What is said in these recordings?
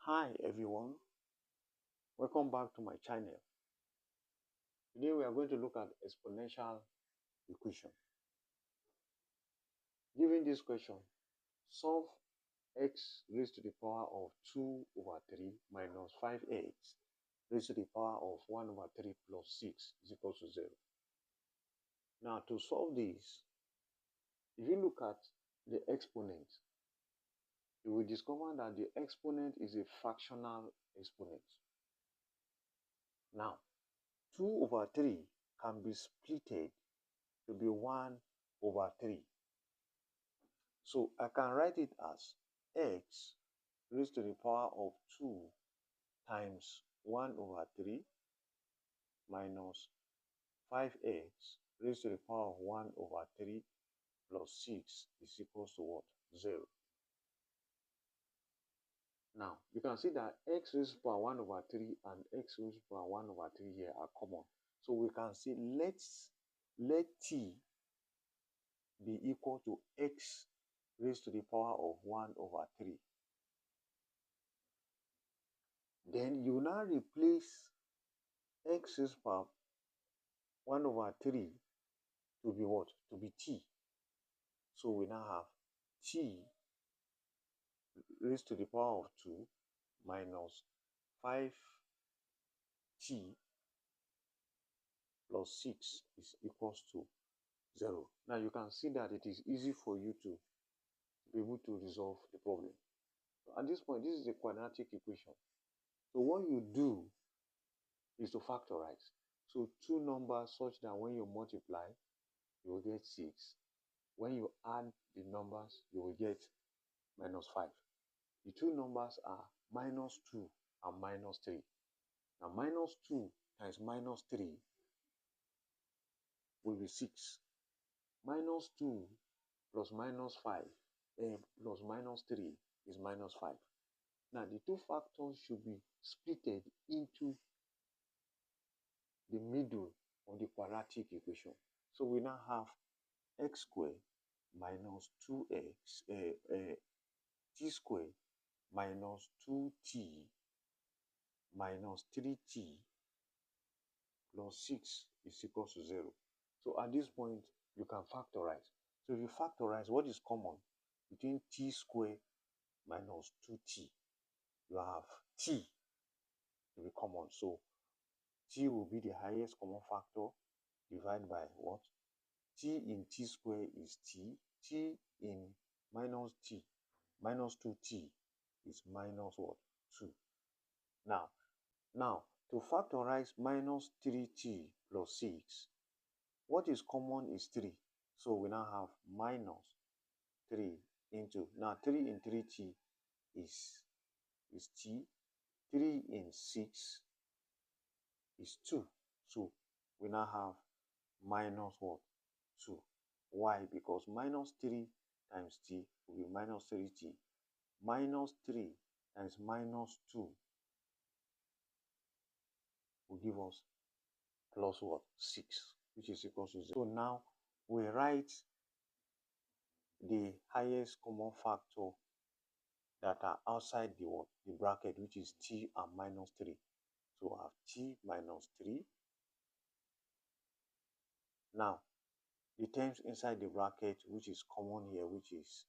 Hi everyone, welcome back to my channel. Today we are going to look at exponential equation. Given this question, solve x raised to the power of 2 over 3 minus 5x raised to the power of 1 over 3 plus 6 is equal to 0. Now to solve this, if you look at the exponent, you will discover that the exponent is a fractional exponent. Now 2 over 3 can be splitted to be 1 over 3. So I can write it as x raised to the power of 2 times 1 over 3 minus 5x raised to the power of 1 over 3 plus 6 is equals to what? 0. Now, you can see that x raised to the power 1 over 3 and x raised to the power 1 over 3 here are common. So we can say let t be equal to x raised to the power of 1 over 3. Then you now replace x raised to the power 1 over 3 to be what? To be t. So we now have t raised to the power of 2 minus 5t plus 6 is equals to 0. Now you can see that it is easy for you to be able to resolve the problem. So at this point, this is a quadratic equation. So what you do is to factorize. So two numbers such that when you multiply, you will get 6. When you add the numbers, you will get minus 5. The two numbers are minus 2 and minus 3. Now minus 2 times minus 3 will be 6. Minus 2 plus minus 5 plus minus 3 is minus 5. Now the two factors should be splitted into the middle of the quadratic equation. So we now have x squared minus 2x t squared minus 2t minus 3t plus 6 is equal to 0. So at this point, you can factorize. So if you factorize, what is common between t squared minus 2t? You have t to be common. So t will be the highest common factor divided by what? T in t squared is t. T in minus t, minus 2t is minus what? 2. Now, to factorize minus 3t plus 6, what is common is 3. So we now have minus 3 into, now 3 in 3t is t. 3 in 6 is 2. So we now have minus what? 2. Why? Because minus 3 times t will be minus 3t. Minus 3 times minus 2 will give us plus what? 6, which is equal to 0. So now we write the highest common factor that are outside the what? The bracket, which is t and minus 3. So we have t minus 3. Now, the terms inside the bracket, which is common here, which is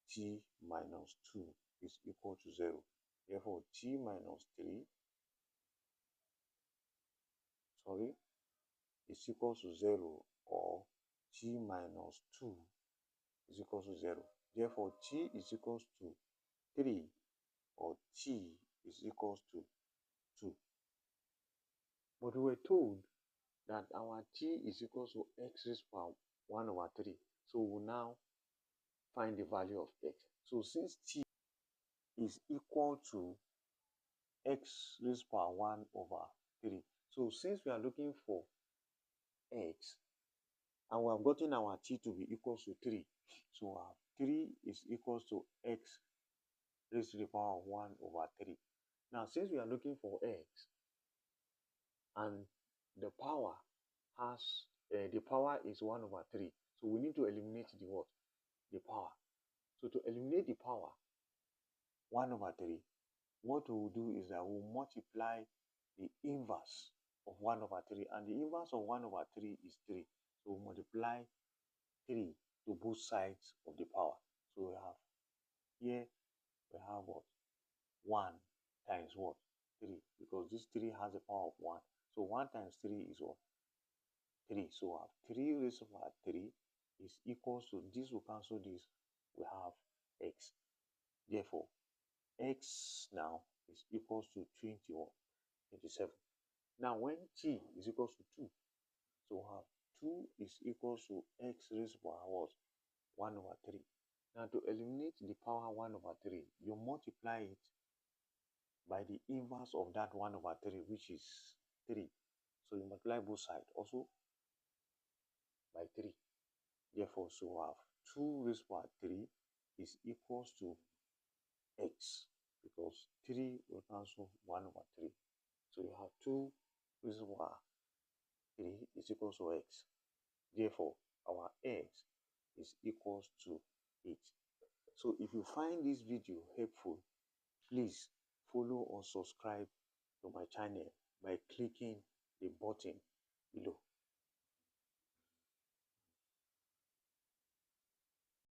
t minus 2 is equal to 0. Therefore, t minus 3, is equal to 0, or t minus 2 is equal to 0. Therefore, t is equal to 3, or t is equal to 2. But we were told that our t is equal to x raised to power 1 over 3. So we'll now find the value of x. So since t is equal to x raised to power 1 over 3, so since we are looking for x and we have gotten our t to be equal to 3, so our 3 is equal to x raised to the power of 1 over 3. Now since we are looking for x and the power has the power is 1 over 3, so we need to eliminate the what? The power. So to eliminate the power 1 over 3, what we will do is that we'll multiply the inverse of 1 over 3. And the inverse of 1 over 3 is 3. So we multiply 3 to both sides of the power. So we have here, we have what? 1 times what? 3. Because this 3 has a power of 1. So 1 times 3 is what? 3. So we have 3 raised to the power 3 is equals to, this will cancel this. We have x. Therefore, x now is equals to 21, 27. Now, when t is equals to 2, so we have 2 is equals to x raised to the power what? 1 over 3. Now, to eliminate the power 1 over 3, you multiply it by the inverse of that 1 over 3, which is 3. So you multiply both sides also by 3. Therefore, so we have 2 raised to the power 3 is equals to x, because 3 will cancel 1 over 3. So you have 2 raised to the power 3 is equals to x. Therefore, our x is equals to 8. So if you find this video helpful, please follow or subscribe to my channel by clicking the button below.